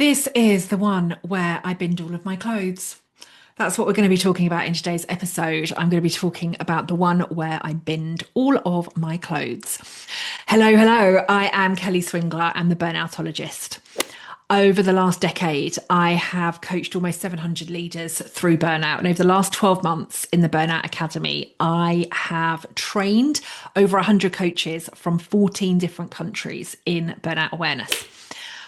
This is the one where I binned all of my clothes. That's what we're going to be talking about in today's episode. I'm going to be talking about the one where I binned all of my clothes. Hello, hello. I am Kelly Swingler. I'm the Burnoutologist. Over the last decade, I have coached almost 700 leaders through burnout. And over the last 12 months in the Burnout Academy, I have trained over 100 coaches from 14 different countries in burnout awareness.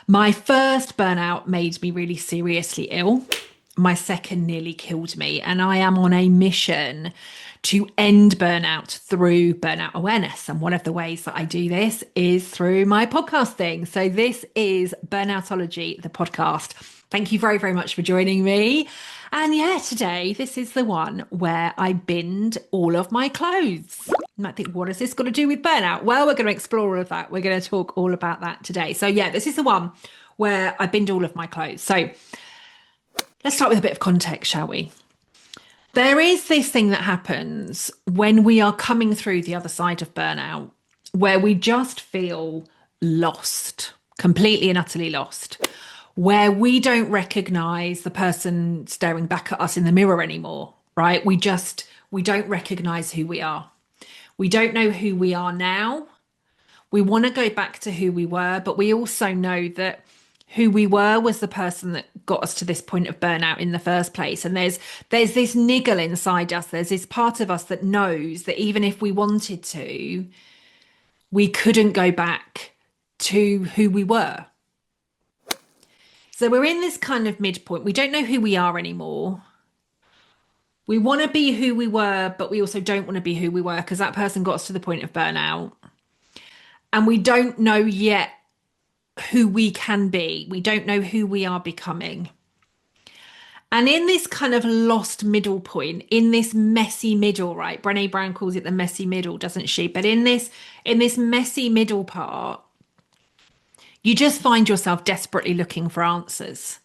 My first burnout made me really seriously ill. My second nearly killed me. And I am on a mission to end burnout through burnout awareness. And one of the ways that I do this is through my podcasting. So this is Burnoutology, the podcast. Thank you very, very much for joining me. And yeah, today, this is the one where I binned all of my clothes. You might think, what has this got to do with burnout? Well, we're going to explore all of that. We're going to talk all about that today. So yeah, this is the one where I binned all of my clothes. So let's start with a bit of context, shall we? There is this thing that happens when we are coming through the other side of burnout, where we just feel lost, completely and utterly lost, where we don't recognize the person staring back at us in the mirror anymore, right? We don't recognize who we are. We don't know who we are now. We want to go back to who we were, but we also know that who we were was the person that got us to this point of burnout in the first place. And there's this niggle inside us. There's this part of us that knows that even if we wanted to, we couldn't go back to who we were. So we're in this kind of midpoint. We don't know who we are anymore. We want to be who we were, but we also don't want to be who we were because that person got us to the point of burnout. And we don't know yet who we can be. We don't know who we are becoming. And in this kind of lost middle point, in this messy middle, right? Brené Brown calls it the messy middle, doesn't she? But in this messy middle part, you just find yourself desperately looking for answers.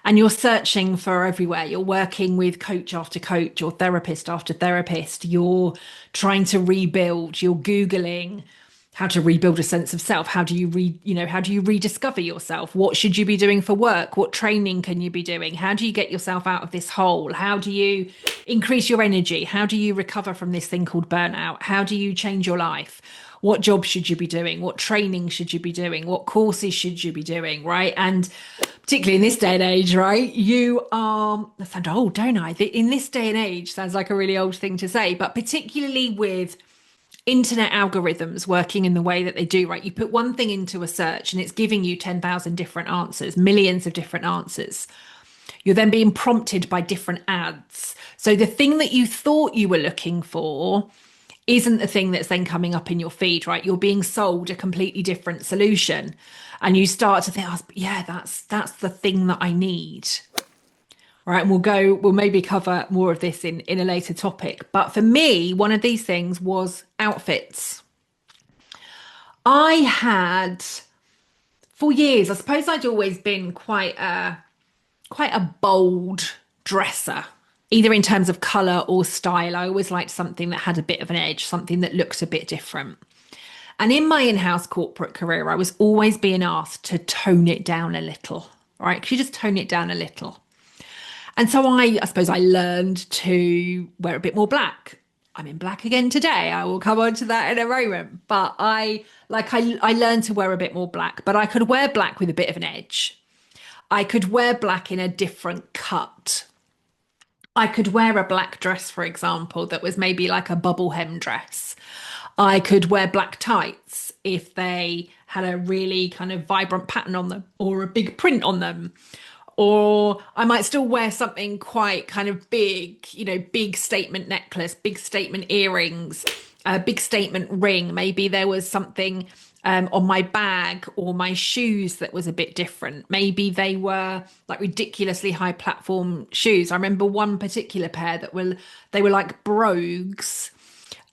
And you're searching for everywhere. You're working with coach after coach or therapist after therapist. You're trying to rebuild. You're Googling how to rebuild a sense of self. How do you rediscover yourself? What should you be doing for work? What training can you be doing? How do you get yourself out of this hole? How do you increase your energy? How do you recover from this thing called burnout? How do you change your life? What job should you be doing? What training should you be doing? What courses should you be doing? Right. And particularly in this day and age, right? I sound old, don't I? In this day and age sounds like a really old thing to say, but particularly with internet algorithms working in the way that they do, right? You put one thing into a search and it's giving you 10,000 different answers, millions of different answers. You're then being prompted by different ads. So the thing that you thought you were looking for isn't the thing that's then coming up in your feed, right? You're being sold a completely different solution. And you start to think, oh, yeah, that's the thing that I need. Right, and we'll maybe cover more of this in a later topic. But for me, one of these things was outfits. I had, for years, I suppose I'd always been quite a bold dresser, either in terms of colour or style. I always liked something that had a bit of an edge, something that looked a bit different. And in my in-house corporate career, I was always being asked to tone it down a little, right? Could you just tone it down a little? And so I suppose I learned to wear a bit more black. I'm in black again today. I will come on to that in a moment. But I learned to wear a bit more black, but I could wear black with a bit of an edge. I could wear black in a different cut. I could wear a black dress, for example, that was maybe like a bubble hem dress. I could wear black tights if they had a really kind of vibrant pattern on them or a big print on them. Or I might still wear something quite kind of big, big statement necklace, big statement earrings, a big statement ring. Maybe there was something on my bag or my shoes that was a bit different. Maybe they were like ridiculously high platform shoes. I remember one particular pair they were like brogues.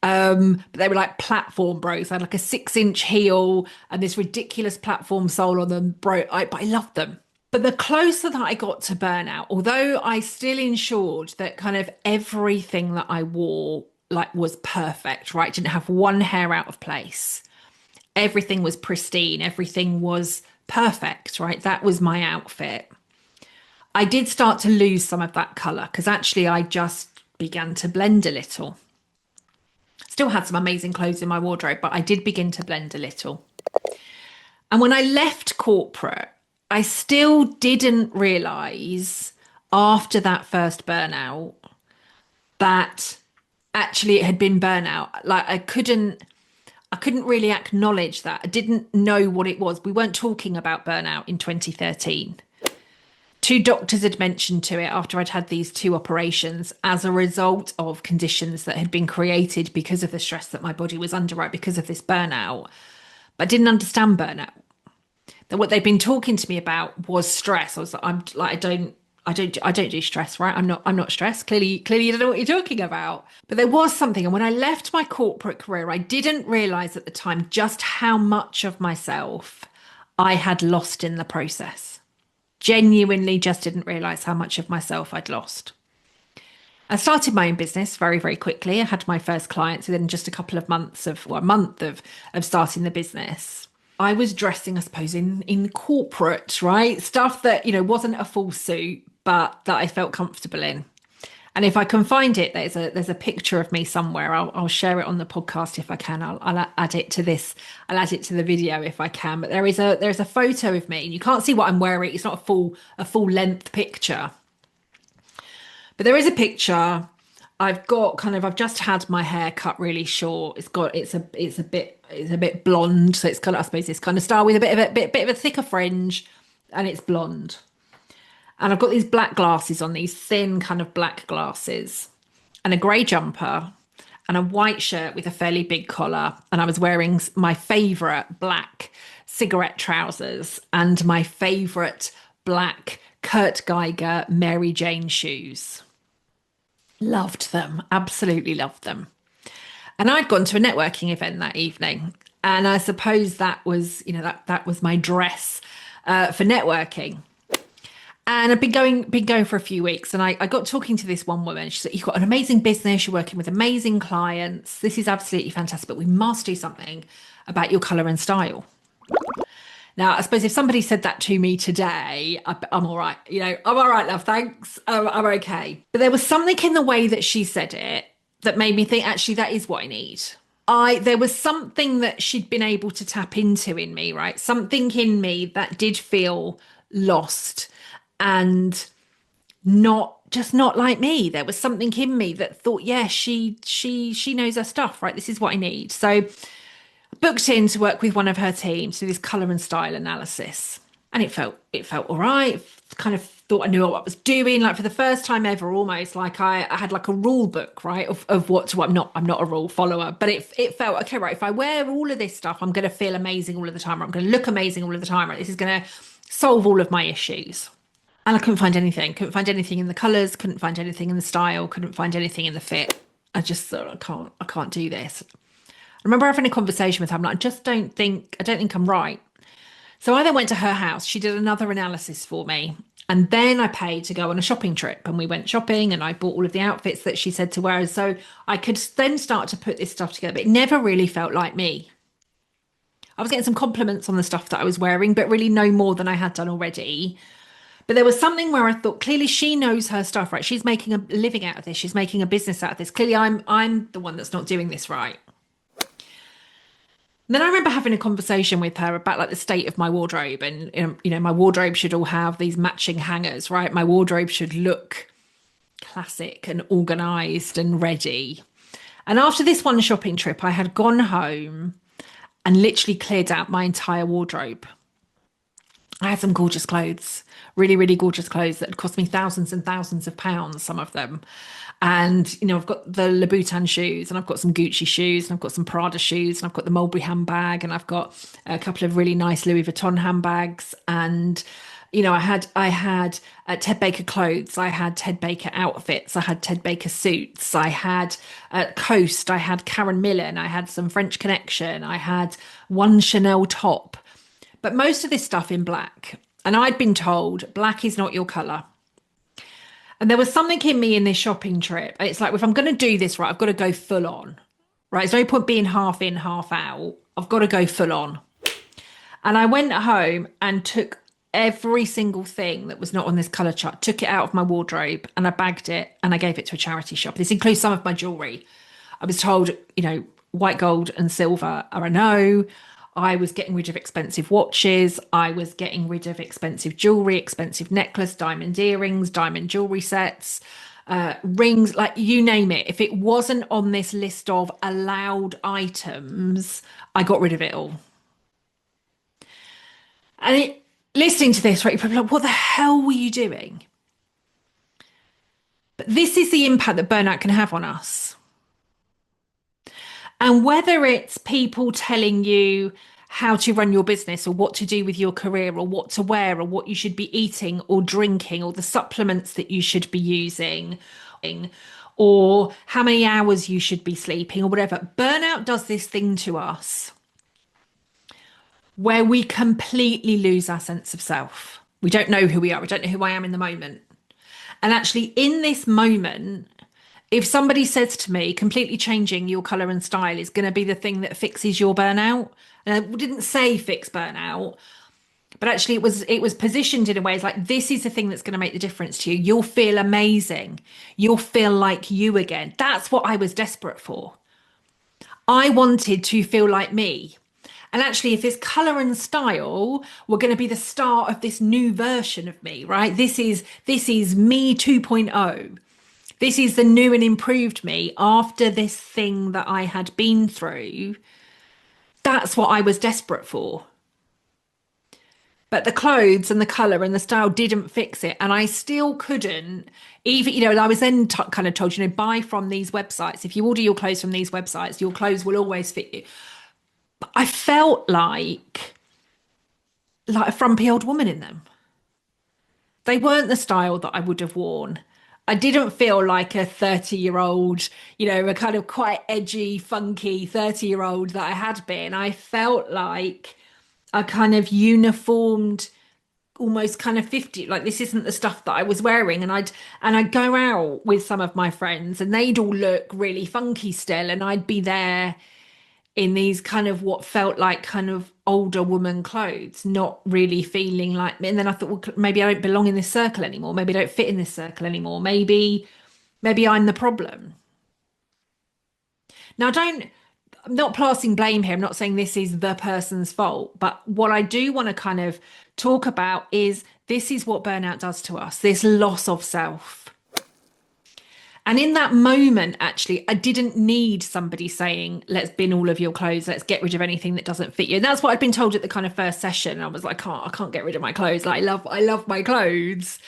But they were like platform brogues. They had like a 6-inch heel and this ridiculous platform sole on them. But I loved them. But the closer that I got to burnout, although I still ensured that kind of everything that I wore was perfect, right? Didn't have one hair out of place. Everything was pristine. Everything was perfect, right? That was my outfit. I did start to lose some of that colour because actually I just began to blend a little. Still had some amazing clothes in my wardrobe, but I did begin to blend a little. And when I left corporate, I still didn't realise after that first burnout that actually it had been burnout. Like I couldn't really acknowledge that. I didn't know what it was. We weren't talking about burnout in 2013. Two doctors had mentioned to it after I'd had these two operations as a result of conditions that had been created because of the stress that my body was under, right? Because of this burnout. But I didn't understand burnout. That what they'd been talking to me about was stress. I was like, I don't do stress, right? I'm not stressed. Clearly you don't know what you're talking about. But there was something. And when I left my corporate career, I didn't realize at the time just how much of myself I had lost in the process. Genuinely just didn't realize how much of myself I'd lost. I started my own business very, very quickly. I had my first clients within just a couple of months a month of starting the business. I was dressing, I suppose, in corporate, right? Stuff that, wasn't a full suit, but that I felt comfortable in. And if I can find it, there's a picture of me somewhere. I'll share it on the podcast if I can. I'll add it to this. I'll add it to the video if I can. But there's a photo of me, and you can't see what I'm wearing. It's not a full length picture, but there is a picture. I've just had my hair cut really short. It's a bit blonde, so it's kind of, I suppose, this kind of style with a bit of a thicker fringe, and it's blonde. And I've got these black glasses on, these thin kind of black glasses, and a grey jumper, and a white shirt with a fairly big collar. And I was wearing my favourite black cigarette trousers and my favourite black Kurt Geiger Mary Jane shoes. Loved them, absolutely loved them. And I'd gone to a networking event that evening. And I suppose that was, that was my dress for networking. And I've been going for a few weeks, and I got talking to this one woman. She said, "You've got an amazing business. You're working with amazing clients. This is absolutely fantastic, but we must do something about your colour and style." Now, I suppose if somebody said that to me today, I'm all right. I'm all right, love. Thanks. I'm okay. But there was something in the way that she said it that made me think, actually, that is what I need. There was something that she'd been able to tap into in me, right? Something in me that did feel lost and not like me. There was something in me that thought, yeah, she knows her stuff, right? This is what I need. So I booked in to work with one of her teams to do this colour and style analysis. And it felt all right. Kind of thought I knew what I was doing. Like for the first time ever, almost like I had like a rule book, right? Of what to, I'm not a rule follower, but it felt, okay, right. If I wear all of this stuff, I'm going to feel amazing all of the time. Or I'm going to look amazing all of the time, right? This is going to solve all of my issues. And I couldn't find anything. Couldn't find anything in the colours. Couldn't find anything in the style. Couldn't find anything in the fit. I just thought, I can't do this. I remember having a conversation with her. I'm like, I don't think I'm right. So I then went to her house. She did another analysis for me. And then I paid to go on a shopping trip, and we went shopping, and I bought all of the outfits that she said to wear. So I could then start to put this stuff together. But it never really felt like me. I was getting some compliments on the stuff that I was wearing, but really no more than I had done already. But there was something where I thought, clearly she knows her stuff, right? She's making a living out of this. She's making a business out of this. Clearly I'm the one that's not doing this right. And then I remember having a conversation with her about like the state of my wardrobe, and my wardrobe should all have these matching hangers, right? My wardrobe should look classic and organized and ready. And after this one shopping trip, I had gone home and literally cleared out my entire wardrobe. I had some gorgeous clothes, really, really gorgeous clothes that had cost me thousands and thousands of pounds, some of them. And, I've got the Louboutin shoes, and I've got some Gucci shoes, and I've got some Prada shoes, and I've got the Mulberry handbag, and I've got a couple of really nice Louis Vuitton handbags. And, I had Ted Baker clothes, I had Ted Baker outfits, I had Ted Baker suits, I had Coast, I had Karen Millen, I had some French Connection, I had one Chanel top. But most of this stuff in black. And I'd been told black is not your colour. And there was something in me in this shopping trip. It's like, if I'm going to do this right, I've got to go full on. Right? There's no point being half in, half out. I've got to go full on. And I went home and took every single thing that was not on this color chart, took it out of my wardrobe and I bagged it and I gave it to a charity shop. This includes some of my jewelry. I was told, white gold and silver are a no. I was getting rid of expensive watches. I was getting rid of expensive jewelry, expensive necklace, diamond earrings, diamond jewelry sets, rings, like you name it. If it wasn't on this list of allowed items, I got rid of it all. And listening to this, right, you're probably like, what the hell were you doing? But this is the impact that burnout can have on us. And whether it's people telling you how to run your business or what to do with your career or what to wear or what you should be eating or drinking or the supplements that you should be using or how many hours you should be sleeping or whatever, burnout does this thing to us where we completely lose our sense of self. We don't know who we are. We don't know who I am in the moment. And actually, in this moment, if somebody says to me, completely changing your color and style is going to be the thing that fixes your burnout, and I didn't say fix burnout, but actually it was positioned in a way as like this is the thing that's going to make the difference to you. You'll feel amazing. You'll feel like you again. That's what I was desperate for. I wanted to feel like me. And actually, if this color and style were going to be the start of this new version of me, right? This is me 2.0. This is the new and improved me after this thing that I had been through. That's what I was desperate for. But the clothes and the color and the style didn't fix it. And I still couldn't even, I was then kind of told, buy from these websites. If you order your clothes from these websites, your clothes will always fit you. But I felt like a frumpy old woman in them. They weren't the style that I would have worn. I didn't feel like a 30-year-old, a kind of quite edgy, funky 30-year-old that I had been. I felt like a kind of uniformed, almost kind of 50, like this isn't the stuff that I was wearing. And I'd go out with some of my friends and they'd all look really funky still, and I'd be there in these kind of what felt like kind of older woman clothes, not really feeling like me. And then I thought, well, maybe I don't belong in this circle anymore. Maybe I don't fit in this circle anymore. Maybe I'm the problem. Now, I'm not passing blame here. I'm not saying this is the person's fault, but what I do want to kind of talk about is this is what burnout does to us, this loss of self. And in that moment, actually, I didn't need somebody saying, let's bin all of your clothes, let's get rid of anything that doesn't fit you. And that's what I'd been told at the kind of first session. I was like, I can't get rid of my clothes. Like, I love my clothes.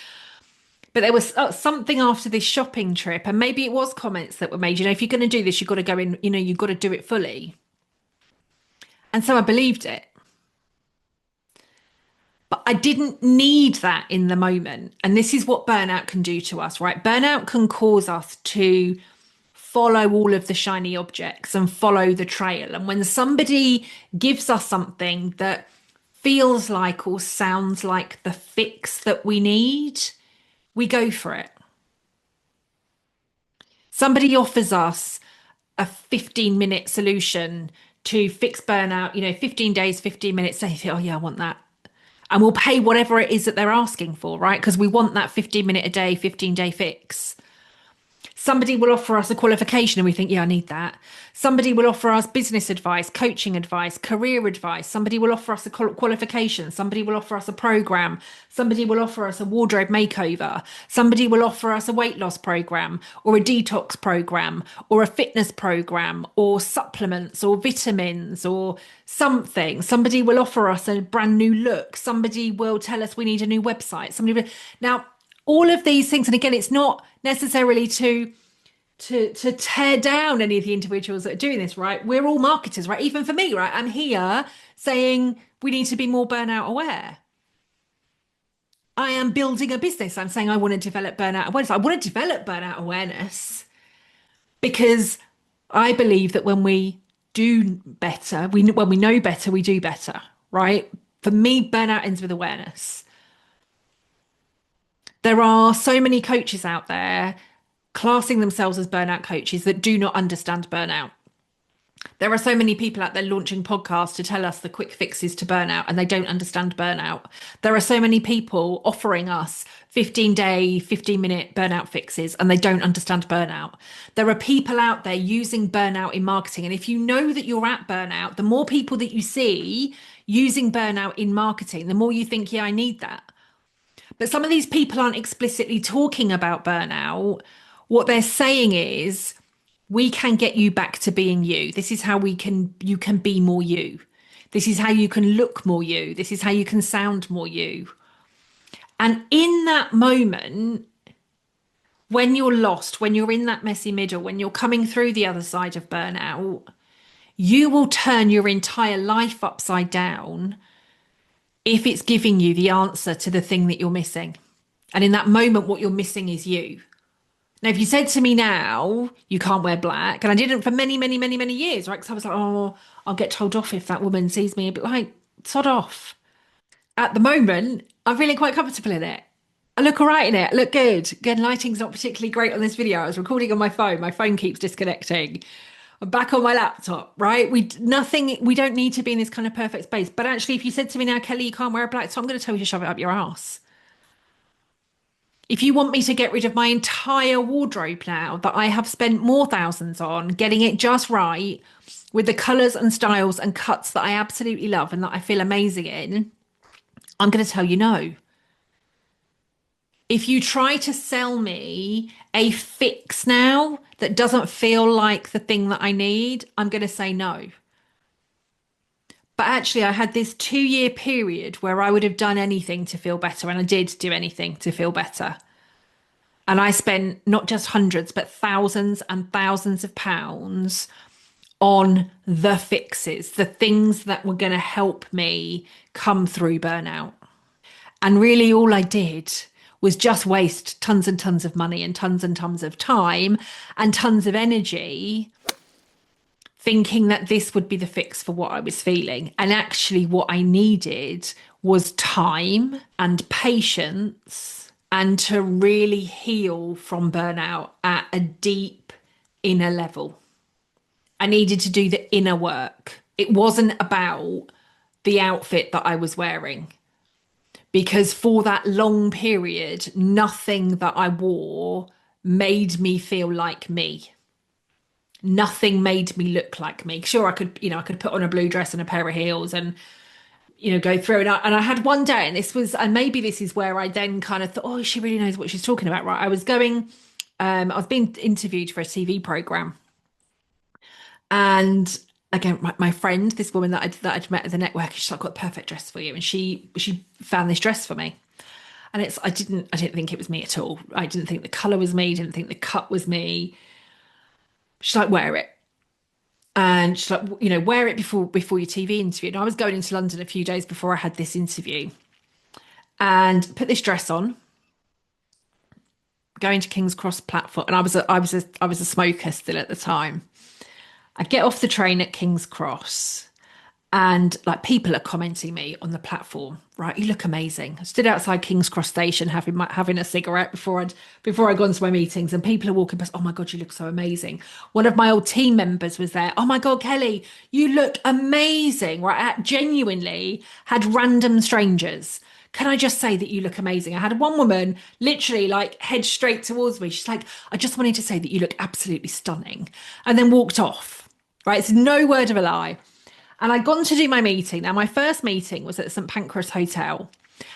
But there was something after this shopping trip, and maybe it was comments that were made, if you're going to do this, you've got to go in, you've got to do it fully. And so I believed it. But I didn't need that in the moment. And this is what burnout can do to us, right? Burnout can cause us to follow all of the shiny objects and follow the trail. And when somebody gives us something that feels like or sounds like the fix that we need, we go for it. Somebody offers us a 15-minute solution to fix burnout, 15 days, 15 minutes. They think, oh, yeah, I want that. And we'll pay whatever it is that they're asking for, right? Because we want that 15-minute a day, 15-day fix. Somebody will offer us a qualification and we think, yeah, I need that. Somebody will offer us business advice, coaching advice, career advice. Somebody will offer us a qualification. Somebody will offer us a program. Somebody will offer us a wardrobe makeover. Somebody will offer us a weight loss program or a detox program or a fitness program or supplements or vitamins or something. Somebody will offer us a brand new look. Somebody will tell us we need a new website. Now, all of these things, and again, it's not necessarily to tear down any of the individuals that are doing this, right? We're all marketers, right? Even for me, right? I'm here saying we need to be more burnout aware. I am building a business. I'm saying I want to develop burnout awareness. I want to develop burnout awareness because I believe that when we do better, when we know better, we do better, right? For me, burnout ends with awareness. There are so many coaches out there classing themselves as burnout coaches that do not understand burnout. There are so many people out there launching podcasts to tell us the quick fixes to burnout, and they don't understand burnout. There are so many people offering us 15-day, 15-minute burnout fixes, and they don't understand burnout. There are people out there using burnout in marketing. And if you know that you're at burnout, the more people that you see using burnout in marketing, the more you think, yeah, I need that. But some of these people aren't explicitly talking about burnout. What they're saying is, we can get you back to being you. This is how you can be more you. This is how you can look more you. This is how you can sound more you. And in that moment, when you're lost, when you're in that messy middle, when you're coming through the other side of burnout, you will turn your entire life upside down if it's giving you the answer to the thing that you're missing. And in that moment, what you're missing is you. Now, if you said to me now, you can't wear black, and I didn't for many, many, many, many years, right? Because I was like, oh, I'll get told off if that woman sees me. But like, sod off. At the moment, I'm feeling quite comfortable in it. I look all right in it. I look good. Again, lighting's not particularly great on this video. I was recording on my phone. My phone keeps disconnecting. I'm back on my laptop, right? We don't need to be in this kind of perfect space. But actually, if you said to me now, Kelly, you can't wear a black top, I'm going to tell you to shove it up your ass. If you want me to get rid of my entire wardrobe now that I have spent more thousands on getting it just right with the colours and styles and cuts that I absolutely love and that I feel amazing in, I'm going to tell you no. If you try to sell me a fix now that doesn't feel like the thing that I need, I'm going to say no. But actually, I had this 2-year period where I would have done anything to feel better, and I did do anything to feel better. And I spent not just hundreds, but thousands and thousands of pounds on the fixes, the things that were going to help me come through burnout. And really, all I did was just waste tons and tons of money and tons of time and tons of energy thinking that this would be the fix for what I was feeling. And actually, what I needed was time and patience and to really heal from burnout at a deep inner level. I needed to do the inner work. It wasn't about the outfit that I was wearing, because for that long period, nothing that I wore made me feel like me. Nothing made me look like me. Sure, I could put on a blue dress and a pair of heels and, go through. And I had one day, and maybe this is where I then kind of thought, oh, she really knows what she's talking about, right? I was being interviewed for a TV program. And again, my friend, this woman that I'd met at the network, she's like, got the perfect dress for you. And she found this dress for me. And I didn't think it was me at all. I didn't think the color was me. Didn't think the cut was me. She's like, wear it. And she's like, wear it before your TV interview. And I was going into London a few days before I had this interview, and put this dress on, going to King's Cross platform. And I was a smoker still at the time. I get off the train at King's Cross, and like people are commenting me on the platform, right? You look amazing. I stood outside King's Cross station having a cigarette before I'd gone to my meetings, and people are walking past. Oh my God, you look so amazing. One of my old team members was there. Oh my God, Kelly, you look amazing. Right? I genuinely had random strangers. Can I just say that you look amazing? I had one woman literally like head straight towards me. She's like, I just wanted to say that you look absolutely stunning, and then walked off. Right? It's no word of a lie. And I'd gone to do my meeting. Now, my first meeting was at the St Pancras Hotel.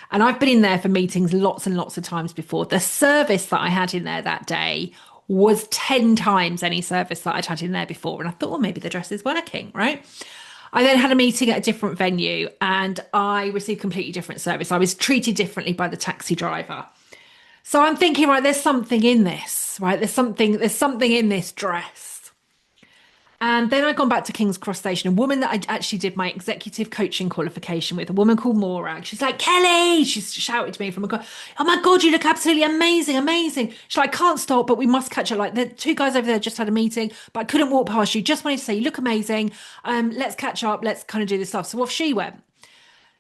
And I've been in there for meetings lots and lots of times before. The service that I had in there that day was 10 times any service that I'd had in there before. And I thought, well, maybe the dress is working, right? I then had a meeting at a different venue and I received completely different service. I was treated differently by the taxi driver. So I'm thinking, right, there's something in this, right? There's something in this dress. And then I'd gone back to King's Cross Station. A woman that I actually did my executive coaching qualification with, a woman called Morag. She's like, Kelly, she shouted to me from a car. Oh my God, you look absolutely amazing, amazing. She's like, I can't stop, but we must catch up. Like the two guys over there just had a meeting, but I couldn't walk past you. Just wanted to say, you look amazing. Let's catch up. Let's kind of do this stuff. So off she went.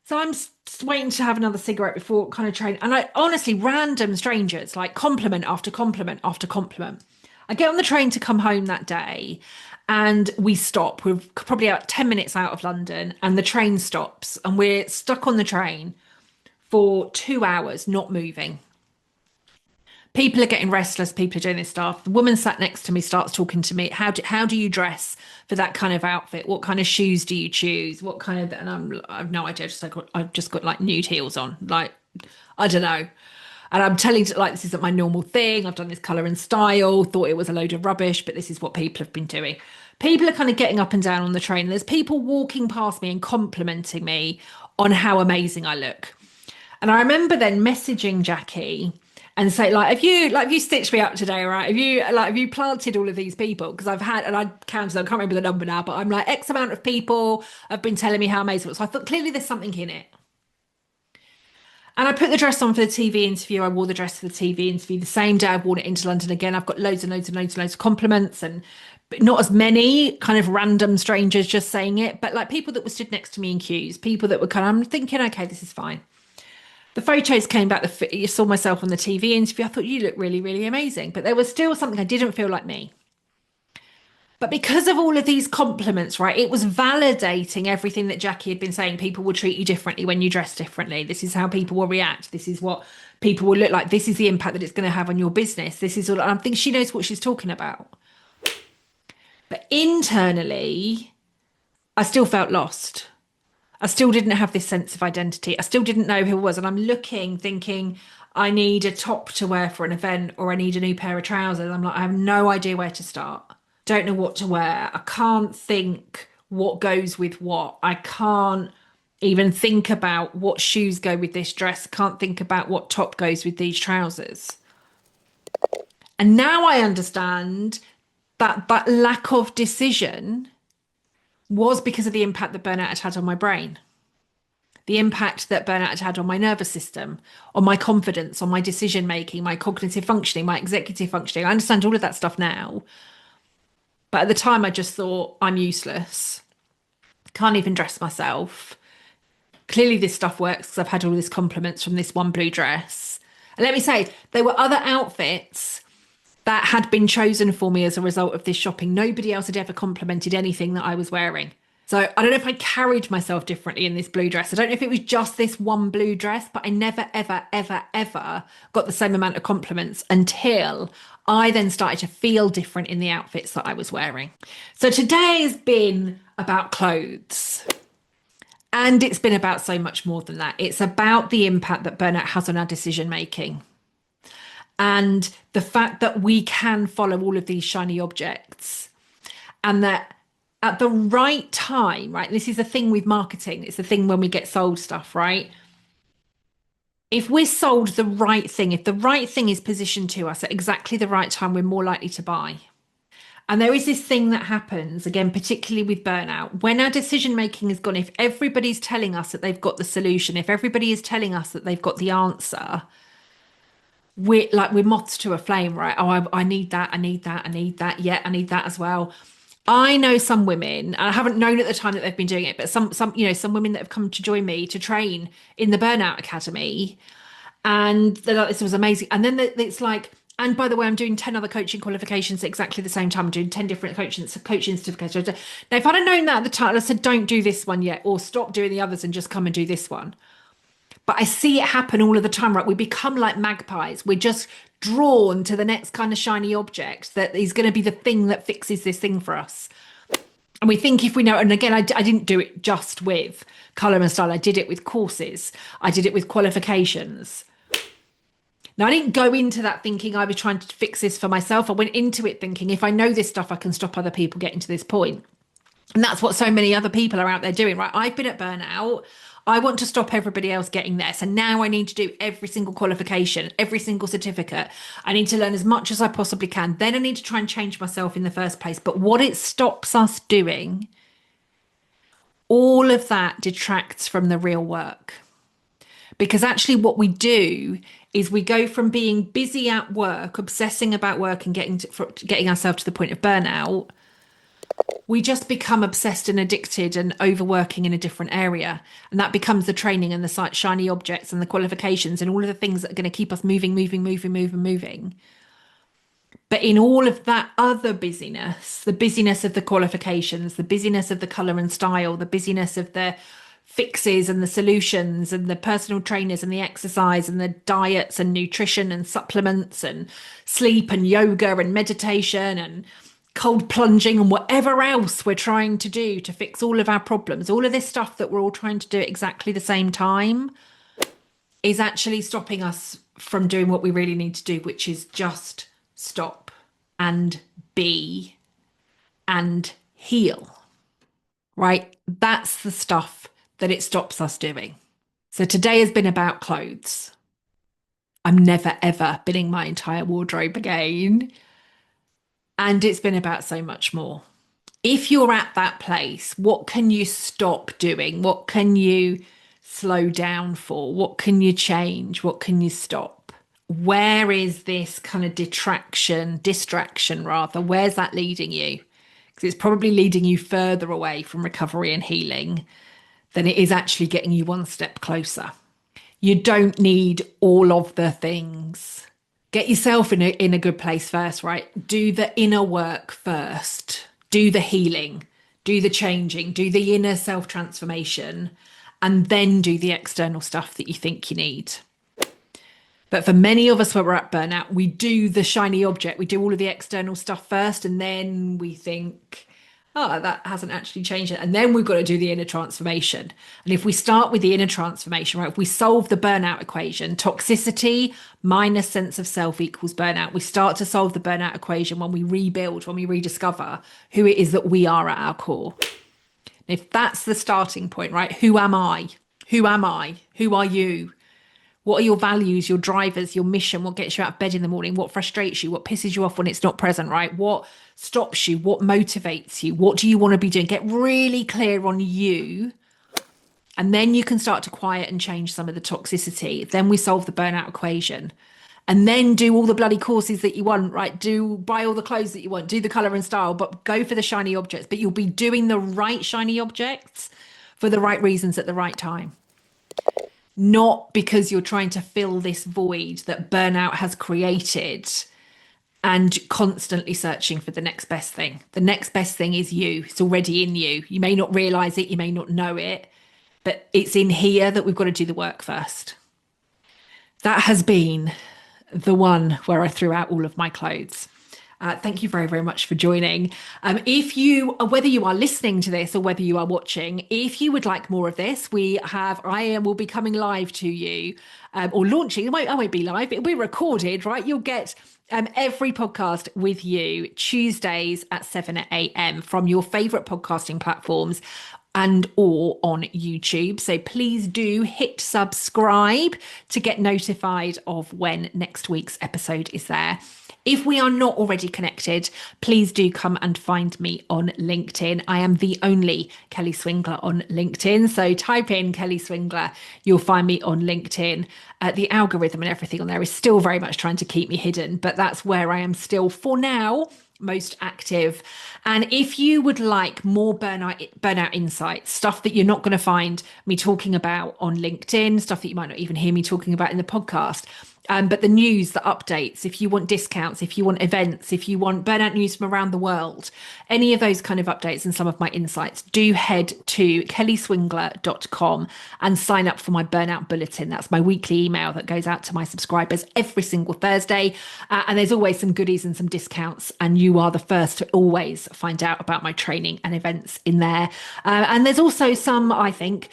So I'm just waiting to have another cigarette before kind of train. And I honestly, random strangers, like compliment after compliment after compliment. I get on the train to come home that day, And we stop. We're probably about 10 minutes out of London, and the train stops, and we're stuck on the train for 2 hours, not moving. People are getting restless. People are doing this stuff. The woman sat next to me starts talking to me. How do you dress for that kind of outfit? What kind of shoes do you choose? What kind of? And I've no idea. I've just got like nude heels on. Like I don't know. And I'm telling you, like, this isn't my normal thing. I've done this colour and style, thought it was a load of rubbish, but this is what people have been doing. People are kind of getting up and down on the train. There's people walking past me and complimenting me on how amazing I look. And I remember then messaging Jackie and say, have you stitched me up today, right? Have you planted all of these people? Because I've had, and I counted, I can't remember the number now, but I'm like, X amount of people have been telling me how amazing it was. So I thought clearly there's something in it. And I put the dress on for the TV interview. I wore the dress for the TV interview. The same day I wore it into London again. I've got loads and loads and loads and loads of compliments, and but not as many kind of random strangers just saying it, but like people that were stood next to me in queues, people that were kind of, I'm thinking, okay, this is fine. The photos came back. You saw myself on the TV interview. I thought you look really, really amazing. But there was still something I didn't feel like me. But because of all of these compliments, right, it was validating everything that Jackie had been saying. People will treat you differently when you dress differently. This is how people will react. This is what people will look like. This is the impact that it's going to have on your business. This is all. I think she knows what she's talking about. But internally, I still felt lost. I still didn't have this sense of identity. I still didn't know who I was. And I'm looking, thinking, I need a top to wear for an event, or I need a new pair of trousers. I'm like, I have no idea where to start. Don't know what to wear. I can't think what goes with what. I can't even think about what shoes go with this dress. Can't think about what top goes with these trousers. And now I understand that that lack of decision was because of the impact that burnout had had on my brain, the impact that burnout had had on my nervous system, on my confidence, on my decision making, my cognitive functioning, my executive functioning. I understand all of that stuff now. But at the time, I just thought, I'm useless. Can't even dress myself. Clearly, this stuff works because I've had all these compliments from this one blue dress. And let me say, there were other outfits that had been chosen for me as a result of this shopping. Nobody else had ever complimented anything that I was wearing. So I don't know if I carried myself differently in this blue dress. I don't know if it was just this one blue dress, but I never, ever, ever, ever got the same amount of compliments until I then started to feel different in the outfits that I was wearing. So today has been about clothes. And it's been about so much more than that. It's about the impact that burnout has on our decision making. And the fact that we can follow all of these shiny objects, and that at the right time, right? This is the thing with marketing. It's the thing when we get sold stuff, right? If we're sold the right thing, if the right thing is positioned to us at exactly the right time, we're more likely to buy. And there is this thing that happens, again, particularly with burnout, when our decision making is gone, if everybody's telling us that they've got the solution, if everybody is telling us that they've got the answer, we're moths to a flame, right? Oh, I need that, I need that, I need that. Yeah, I need that as well. I know some women, and I haven't known at the time that they've been doing it, but some women that have come to join me to train in the Burnout Academy, and they're like, this was amazing. And then it's like, and by the way, I'm doing 10 other coaching qualifications at exactly the same time. I'm doing 10 different coaching certificates. Now, if I'd have known that at the time, I said, don't do this one yet, or stop doing the others and just come and do this one. But I see it happen all of the time, right? We become like magpies. We're just drawn to the next kind of shiny object that is going to be the thing that fixes this thing for us. And we think if we know, and again, I didn't do it just with colour and style. I did it with courses. I did it with qualifications. Now, I didn't go into that thinking I was trying to fix this for myself. I went into it thinking if I know this stuff, I can stop other people getting to this point. And that's what so many other people are out there doing, right? I've been at burnout. I want to stop everybody else getting there. So now I need to do every single qualification, every single certificate. I need to learn as much as I possibly can. Then I need to try and change myself in the first place. But what it stops us doing, all of that detracts from the real work. Because actually what we do is we go from being busy at work, obsessing about work and getting ourselves to the point of burnout. We just become obsessed and addicted and overworking in a different area. And that becomes the training and the shiny objects and the qualifications and all of the things that are going to keep us moving. But in all of that other busyness, the busyness of the qualifications, the busyness of the color and style, the busyness of the fixes and the solutions and the personal trainers and the exercise and the diets and nutrition and supplements and sleep and yoga and meditation and cold plunging and whatever else we're trying to do to fix all of our problems, all of this stuff that we're all trying to do at exactly the same time is actually stopping us from doing what we really need to do, which is just stop and be and heal, right? That's the stuff that it stops us doing. So today has been about clothes. I'm never, ever binning my entire wardrobe again. And it's been about so much more. If you're at that place, what can you stop doing? What can you slow down for? What can you change? What can you stop? Where is this kind of distraction rather? Where's that leading you? Because it's probably leading you further away from recovery and healing than it is actually getting you one step closer. You don't need all of the things. Get yourself in a good place first, right? Do the inner work first. Do the healing, do the changing, do the inner self transformation, and then do the external stuff that you think you need. But for many of us where we're at burnout, we do the shiny object. We do all of the external stuff first, and then we think, oh, that hasn't actually changed it. And then we've got to do the inner transformation. And if we start with the inner transformation, right, if we solve the burnout equation, toxicity minus sense of self equals burnout, we start to solve the burnout equation when we rebuild, when we rediscover who it is that we are at our core. And if that's the starting point, right, who am I? Who am I? Who are you? What are your values, your drivers, your mission? What gets you out of bed in the morning? What frustrates you? What pisses you off when it's not present, right? What stops you? What motivates you? What do you want to be doing? Get really clear on you. And then you can start to quiet and change some of the toxicity. Then we solve the burnout equation. And then do all the bloody courses that you want, right? Buy all the clothes that you want, do the color and style, but go for the shiny objects. But you'll be doing the right shiny objects for the right reasons at the right time. Not because you're trying to fill this void that burnout has created and constantly searching for the next best thing. The next best thing is you. It's already in you. You may not realize it, you may not know it, but it's in here that we've got to do the work first. That has been the one where I threw out all of my clothes. Thank you very, very much for joining. Whether you are listening to this or whether you are watching, if you would like more of this, I will be coming live to you or launching. I won't be live. It'll be recorded, right? You'll get every podcast with you Tuesdays at 7 a.m. from your favorite podcasting platforms and or on YouTube. So please do hit subscribe to get notified of when next week's episode is there. If we are not already connected, please do come and find me on LinkedIn. I am the only Kelly Swingler on LinkedIn. So type in Kelly Swingler, you'll find me on LinkedIn. The algorithm and everything on there is still very much trying to keep me hidden, but that's where I am still for now most active. And if you would like more burnout insights, stuff that you're not going to find me talking about on LinkedIn, stuff that you might not even hear me talking about in the podcast, but the news, the updates, if you want discounts, if you want events, if you want burnout news from around the world, any of those kind of updates and some of my insights, do head to kellyswingler.com and sign up for my burnout bulletin. That's my weekly email that goes out to my subscribers every single Thursday. And there's always some goodies and some discounts. And you are the first to always find out about my training and events in there. And there's also some, I think,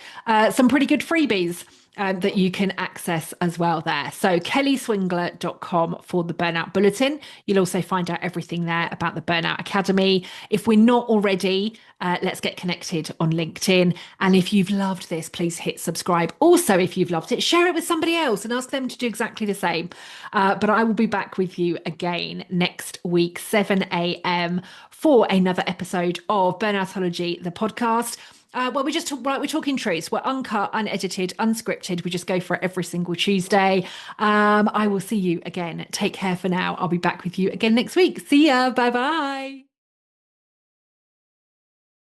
some pretty good freebies that you can access as well there. So kellyswingler.com for the Burnout Bulletin. You'll also find out everything there about the Burnout Academy. If we're not already, let's get connected on LinkedIn. And if you've loved this, please hit subscribe. Also, if you've loved it, share it with somebody else and ask them to do exactly the same. But I will be back with you again next week, 7 a.m. for another episode of Burnoutology, the podcast. Well, we're talking truths. We're uncut, unedited, unscripted. We just go for it every single Tuesday. I will see you again. Take care for now. I'll be back with you again next week. See ya. Bye bye.